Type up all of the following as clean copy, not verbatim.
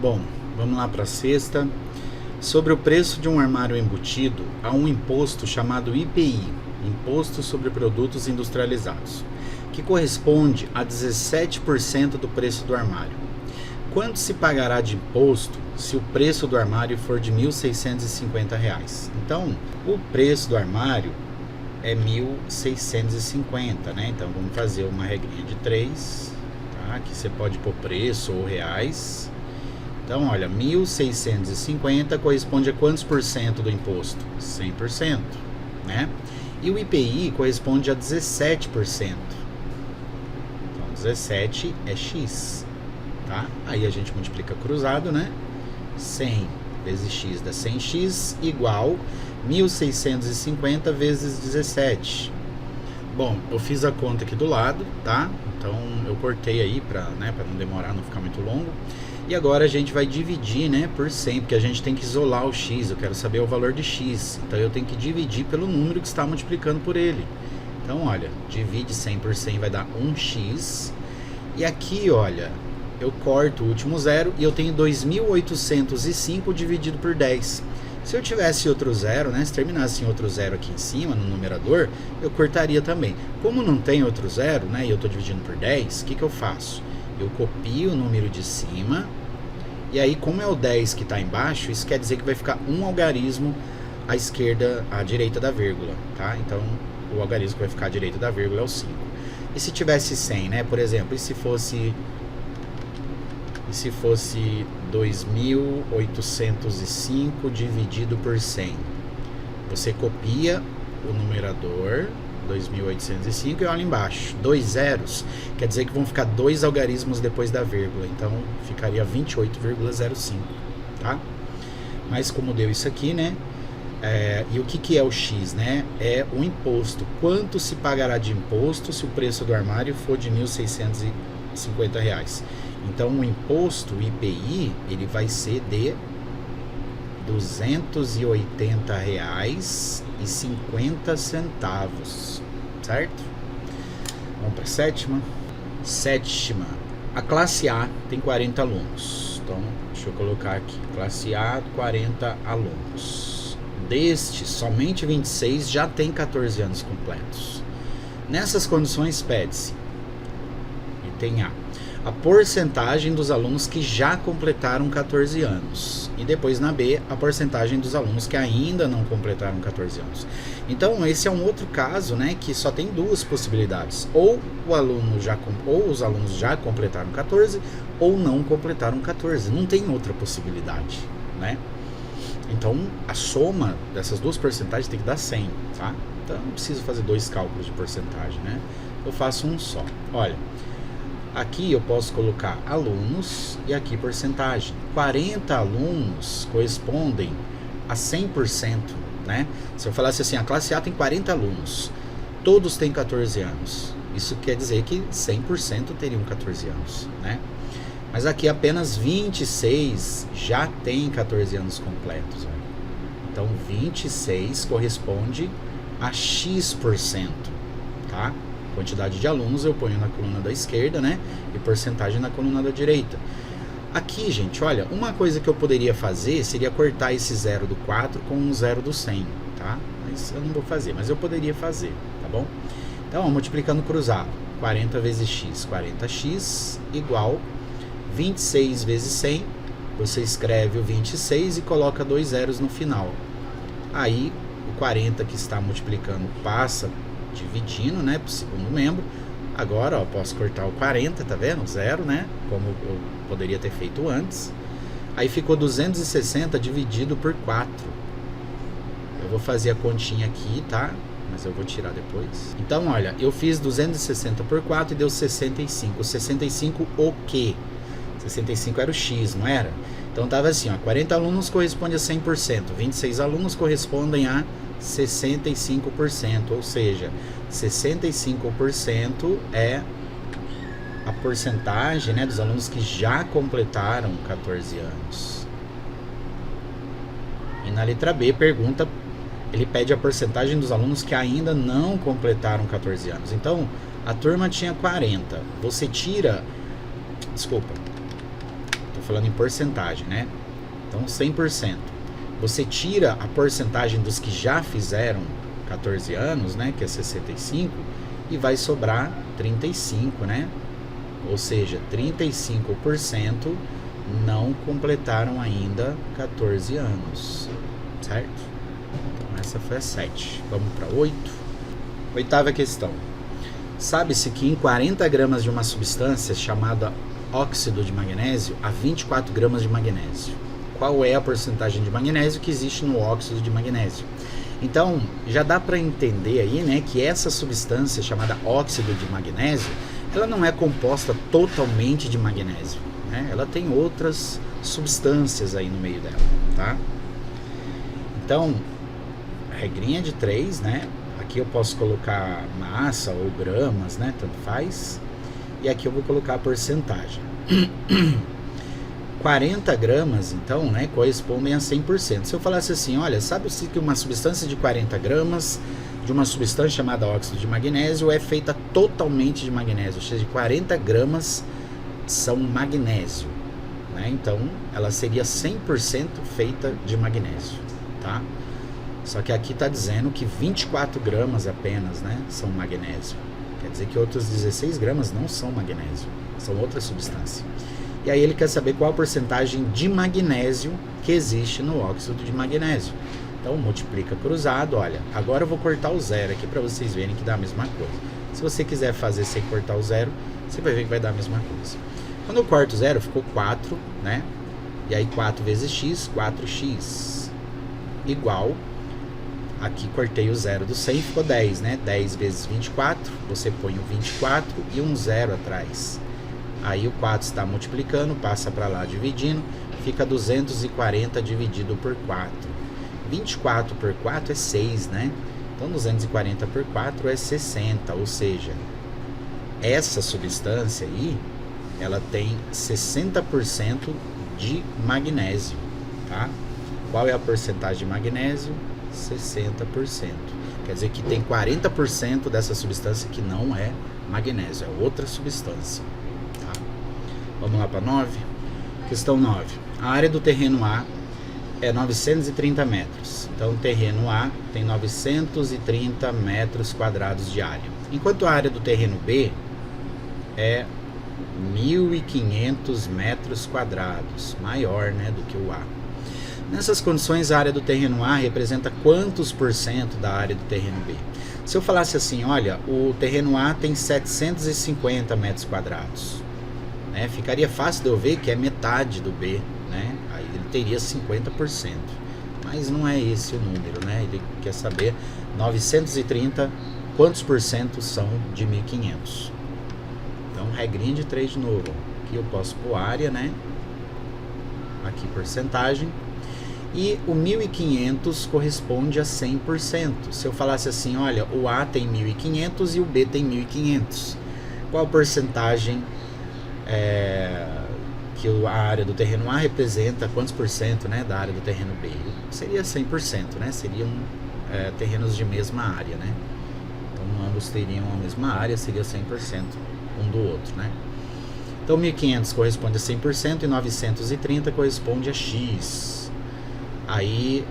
Bom, vamos lá para a sexta. Sobre o preço de um armário embutido, há um imposto chamado IPI, Imposto sobre Produtos Industrializados, que corresponde a 17% do preço do armário. Quanto se pagará de imposto se o preço do armário for de R$ 1.650? Então, o preço do armário é 1.650, né? Então, vamos fazer uma regrinha de 3, tá? Que você pode pôr preço ou reais. Então, olha, 1.650 corresponde a quantos por cento do imposto? 100%, né? E o IPI corresponde a 17%. Então, 17 é X, tá? Aí a gente multiplica cruzado, né? 100 vezes X dá 100X igual 1.650 vezes 17. Bom, eu fiz a conta aqui do lado, tá? Então, eu cortei aí para não demorar, não ficar muito longo. E agora a gente vai dividir, né, por 100, porque a gente tem que isolar o x, eu quero saber o valor de x. Então eu tenho que dividir pelo número que está multiplicando por ele. Então, olha, divide 100 por 100 vai dar 1x. E aqui, olha, eu corto o último zero e eu tenho 2.805 dividido por 10. Se eu tivesse outro zero, né, se terminasse em outro zero aqui em cima, no numerador, eu cortaria também. Como não tem outro zero, né, e eu estou dividindo por 10, o que eu faço? Eu copio o número de cima, e aí como é o 10 que está embaixo, isso quer dizer que vai ficar um algarismo à esquerda, à direita da vírgula, tá? Então, o algarismo que vai ficar à direita da vírgula é o 5. E se tivesse 100, né, por exemplo, e se fosse 2.805 dividido por 100? Você copia o numerador, 2.805, e olha embaixo, 2 zeros, quer dizer que vão ficar 2 algarismos depois da vírgula, então ficaria 28,05, tá? Mas como deu isso aqui, né, e o que é o X, né? É o imposto. Quanto se pagará de imposto se o preço do armário for de R$ 1.650? Então o imposto, o IPI, ele vai ser de R$ 280,50, certo? Vamos para a sétima. Sétima, a classe A tem 40 alunos. Então, deixa eu colocar aqui, classe A, 40 alunos. Destes, somente 26 já tem 14 anos completos. Nessas condições, pede-se, item A, a porcentagem dos alunos que já completaram 14 anos. E depois na B, a porcentagem dos alunos que ainda não completaram 14 anos. Então, esse é um outro caso, né, que só tem duas possibilidades. Ou os alunos já completaram 14, ou não completaram 14. Não tem outra possibilidade, né? Então, a soma dessas duas porcentagens tem que dar 100, tá? Então, eu não preciso fazer dois cálculos de porcentagem, né? Eu faço um só. Olha, aqui eu posso colocar alunos e aqui porcentagem. 40 alunos correspondem a 100%, né? Se eu falasse assim, a classe A tem 40 alunos, todos têm 14 anos. Isso quer dizer que 100% teriam 14 anos, né? Mas aqui apenas 26 já tem 14 anos completos. Olha. Então 26 corresponde a X%, tá? Quantidade de alunos eu ponho na coluna da esquerda, né? E porcentagem na coluna da direita. Aqui, gente, olha, uma coisa que eu poderia fazer seria cortar esse 0 do 4 com um 0 do 100, tá? Mas eu não vou fazer, mas eu poderia fazer, tá bom? Então, ó, multiplicando cruzado, 40 vezes x, 40x igual 26 vezes 100, você escreve o 26 e coloca 2 zeros no final. Aí, o 40 que está multiplicando passa dividindo, né, para o segundo membro. Agora, ó, posso cortar o 40, tá vendo? Zero, né? Como eu poderia ter feito antes. Aí ficou 260 dividido por 4. Eu vou fazer a continha aqui, tá? Mas eu vou tirar depois. Então, olha, eu fiz 260 por 4 e deu 65. 65 o quê? 65 era o X, não era? Então tava assim, ó, 40 alunos corresponde a 100%, 26 alunos correspondem a 65%, ou seja, 65% é a porcentagem, né, dos alunos que já completaram 14 anos. E na letra B, ele pede a porcentagem dos alunos que ainda não completaram 14 anos. Então, a turma tinha 40, você tira, desculpa, Tô falando em porcentagem, né? Então 100%. Você tira a porcentagem dos que já fizeram 14 anos, né? Que é 65, e vai sobrar 35, né? Ou seja, 35% não completaram ainda 14 anos, certo? Então essa foi a 7. Vamos para 8. Oitava questão. Sabe-se que em 40 gramas de uma substância chamada óxido de magnésio, há 24 gramas de magnésio. Qual é a porcentagem de magnésio que existe no óxido de magnésio? Então, já dá para entender aí, né, que essa substância chamada óxido de magnésio, ela não é composta totalmente de magnésio, né? Ela tem outras substâncias aí no meio dela, tá? Então, regrinha de 3, né? Aqui eu posso colocar massa ou gramas, né? Tanto faz. E aqui eu vou colocar a porcentagem. 40 gramas, então, né, correspondem a 100%. Se eu falasse assim, olha, sabe-se que uma substância de 40 gramas de uma substância chamada óxido de magnésio é feita totalmente de magnésio, ou seja, 40 gramas são magnésio, né? Então, ela seria 100% feita de magnésio, tá? Só que aqui está dizendo que 24 gramas apenas, né, são magnésio. Quer dizer que outros 16 gramas não são magnésio, são outra substância. E aí ele quer saber qual a porcentagem de magnésio que existe no óxido de magnésio. Então multiplica cruzado, olha, agora eu vou cortar o zero aqui para vocês verem que dá a mesma coisa. Se você quiser fazer sem cortar o zero, você vai ver que vai dar a mesma coisa. Quando eu corto o zero, ficou 4, né? E aí 4 vezes x, 4x, igual, aqui cortei o zero do 100, ficou 10, né? 10 vezes 24, você põe o 24 e um zero atrás. Aí o 4 está multiplicando, passa para lá dividindo, fica 240 dividido por 4. 24 por 4 é 6, né? Então 240 por 4 é 60, ou seja, essa substância aí, ela tem 60% de magnésio, tá? Qual é a porcentagem de magnésio? 60%. Quer dizer que tem 40% dessa substância que não é magnésio, é outra substância. Vamos lá para 9. Questão 9. A área do terreno A é 930 metros. Então, o terreno A tem 930 metros quadrados de área. Enquanto a área do terreno B é 1.500 metros quadrados. Maior, né, do que o A. Nessas condições, a área do terreno A representa quantos por cento da área do terreno B? Se eu falasse assim, olha, o terreno A tem 750 metros quadrados. Ficaria fácil de eu ver que é metade do B, né? Aí ele teria 50%, mas não é esse o número, né? Ele quer saber 930, quantos por cento são de 1.500. Então, regrinha de 3 de novo. Aqui eu posso pôr área, né? Aqui porcentagem. E o 1.500 corresponde a 100%. Se eu falasse assim, olha, o A tem 1.500 e o B tem 1.500. Qual a porcentagem que a área do terreno A representa, quantos por cento, né, da área do terreno B? Seria 100%, né? Seriam terrenos de mesma área, né? Então ambos teriam a mesma área, seria 100% um do outro, né? Então 1.500 corresponde a 100% e 930 corresponde a x. Aí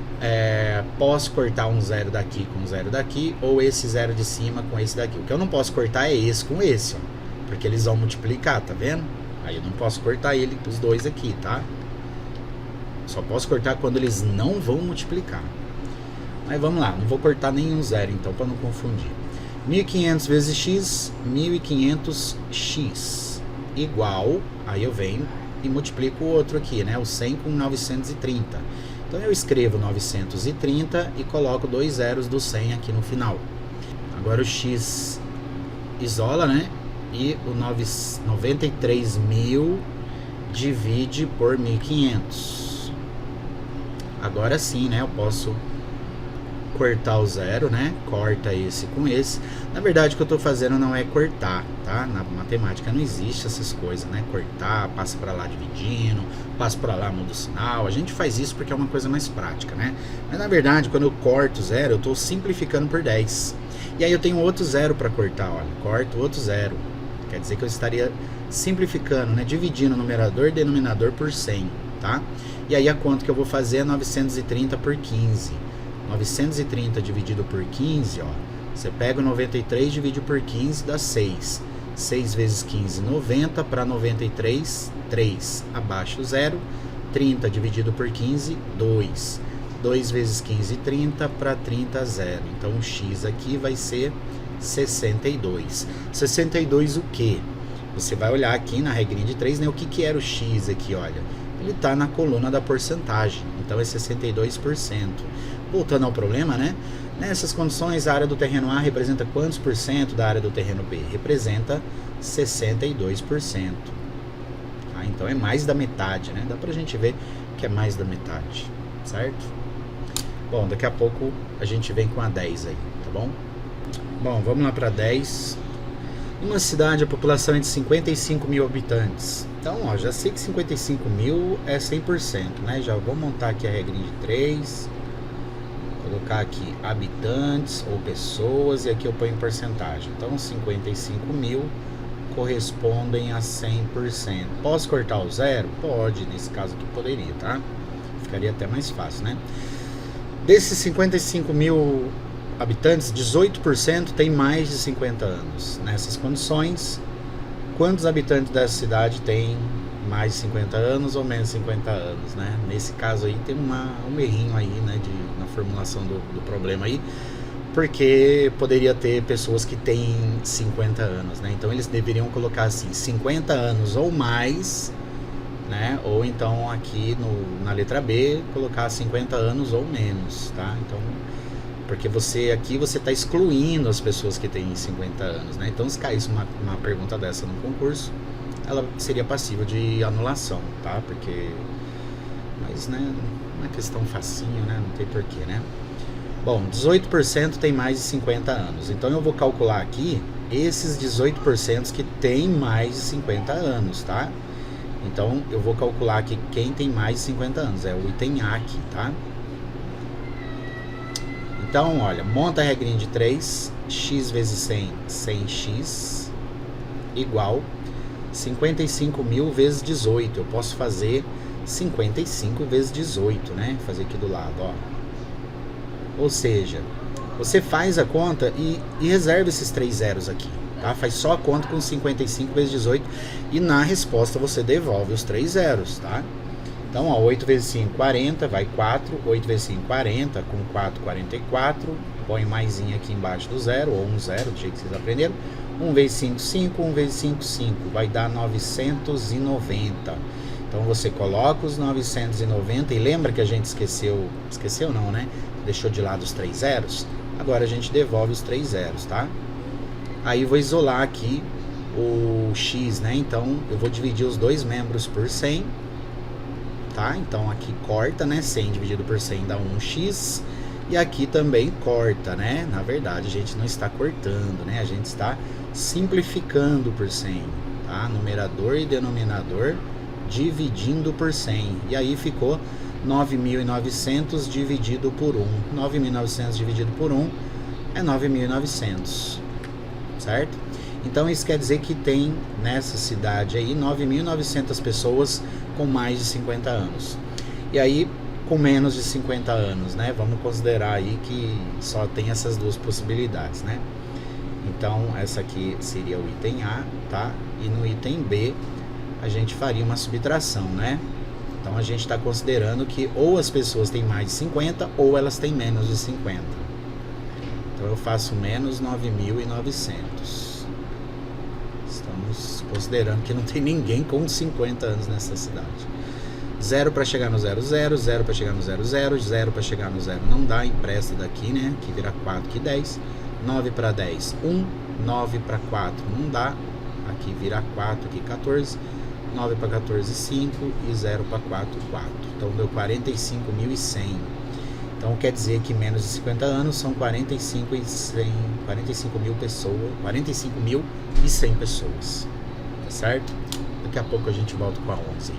posso cortar um zero daqui com um zero daqui, ou esse zero de cima com esse daqui. O que eu não posso cortar é esse com esse, ó. Porque eles vão multiplicar, tá vendo? Aí eu não posso cortar os dois aqui, tá? Só posso cortar quando eles não vão multiplicar. Mas vamos lá, não vou cortar nenhum zero então, para não confundir. 1.500 vezes x, 1.500x, igual, aí eu venho e multiplico o outro aqui, né? O 100 com 930. Então eu escrevo 930 e coloco 2 zeros do 100 aqui no final. Agora o x isola, né? E o 93.000 divide por 1.500. Agora sim, né? Eu posso cortar o zero, né? Corta esse com esse. Na verdade, o que eu estou fazendo não é cortar, tá? Na matemática não existe essas coisas, né? Cortar, passa para lá dividindo, passa para lá, muda o sinal. A gente faz isso porque é uma coisa mais prática, né? Mas na verdade, quando eu corto zero, eu estou simplificando por 10. E aí eu tenho outro zero para cortar, olha. Corto outro zero. Quer dizer que eu estaria simplificando, né? Dividindo o numerador e denominador por 100, tá? E aí a conta que eu vou fazer é 930 por 15. 930 dividido por 15, ó. Você pega o 93, divide por 15, dá 6. 6 vezes 15, 90. Para 93, 3. Abaixo 0. 30 dividido por 15, 2. 2 vezes 15, 30. Para 30, 0. Então o x aqui vai ser 62. 62 o quê? Você vai olhar aqui na regrinha de 3, né? O que era o x aqui, olha. Ele está na coluna da porcentagem. Então é 62%. Voltando ao problema, né? Nessas condições, a área do terreno A representa quantos por cento da área do terreno B? Representa 62%. Tá? Então é mais da metade, né? Dá pra gente ver que é mais da metade, certo? Bom, daqui a pouco a gente vem com a 10 aí, tá bom? Bom, vamos lá para 10. Uma cidade, a população é de 55 mil habitantes. Então, ó, já sei que 55 mil é 100%, né? Já vou montar aqui a regrinha de 3. Colocar aqui habitantes ou pessoas e aqui eu ponho porcentagem. Então 55 mil correspondem a 100%. Posso cortar o zero? Pode, nesse caso aqui poderia, tá? Ficaria até mais fácil, né? Desses 55 mil habitantes, 18% tem mais de 50 anos. Nessas condições, quantos habitantes dessa cidade têm mais de 50 anos ou menos de 50 anos, né? Nesse caso aí tem um errinho aí, né, na formulação do problema aí, porque poderia ter pessoas que têm 50 anos, né? Então eles deveriam colocar assim, 50 anos ou mais, né? Ou então aqui na letra B, colocar 50 anos ou menos, tá? Então, porque você está excluindo as pessoas que têm 50 anos, né? Então se caísse uma pergunta dessa no concurso, ela seria passível de anulação, tá? Porque, mas, né, não é questão facinho, né? Não tem porquê, né? Bom, 18% tem mais de 50 anos. Então eu vou calcular aqui esses 18% que tem mais de 50 anos, tá? Então eu vou calcular aqui quem tem mais de 50 anos. É o item A aqui, tá? Então, olha, monta a regrinha de 3. X vezes 100, 100x, igual 55 mil vezes 18. Eu posso fazer 55 vezes 18, né? Fazer aqui do lado, ó. Ou seja, você faz a conta e reserva esses 3 zeros aqui, tá? Faz só a conta com 55 vezes 18 e na resposta você devolve os 3 zeros, tá? Então, ó, 8 vezes 5, 40, vai 4. 8 vezes 5, 40. Com 4, 44. Põe maisinho aqui embaixo do zero, ou um zero, do jeito que vocês aprenderam. 1 vezes 5, 5. 1 vezes 5, 5. Vai dar 990. Então, você coloca os 990 e lembra que a gente esqueceu não, né? Deixou de lado os 3 zeros. Agora a gente devolve os 3 zeros, tá? Aí vou isolar aqui o x, né? Então, eu vou dividir os dois membros por 100. Tá? Então aqui corta, né? 100 dividido por 100 dá 1x. E aqui também corta, né? Na verdade a gente não está cortando, né? A gente está simplificando por 100, tá? Numerador e denominador dividindo por 100. E aí ficou 9.900 dividido por 1. 9.900 dividido por 1 é 9.900, certo? Então isso quer dizer que tem nessa cidade aí 9.900 pessoas com mais de 50 anos. E aí com menos de 50 anos, né? Vamos considerar aí que só tem essas duas possibilidades, né? Então essa aqui seria o item A, tá? E no item B a gente faria uma subtração, né? Então a gente está considerando que ou as pessoas têm mais de 50 ou elas têm menos de 50. Então eu faço menos 9.900. Estamos considerando que não tem ninguém com 50 anos nessa cidade. 0 para chegar no 0, 0. 0 para chegar no 0, 0. 0 para chegar no 0 não dá, empresta daqui, né? Aqui vira 4, aqui 10. 9 para 10, 1. 9 para 4 não dá. Aqui vira 4, aqui 14. 9 para 14, 5. E 0 para 4, 4. Então deu 45.100. Então quer dizer que menos de 50 anos são 45 mil pessoas, 45.100 pessoas, tá certo? Daqui a pouco a gente volta com a 11.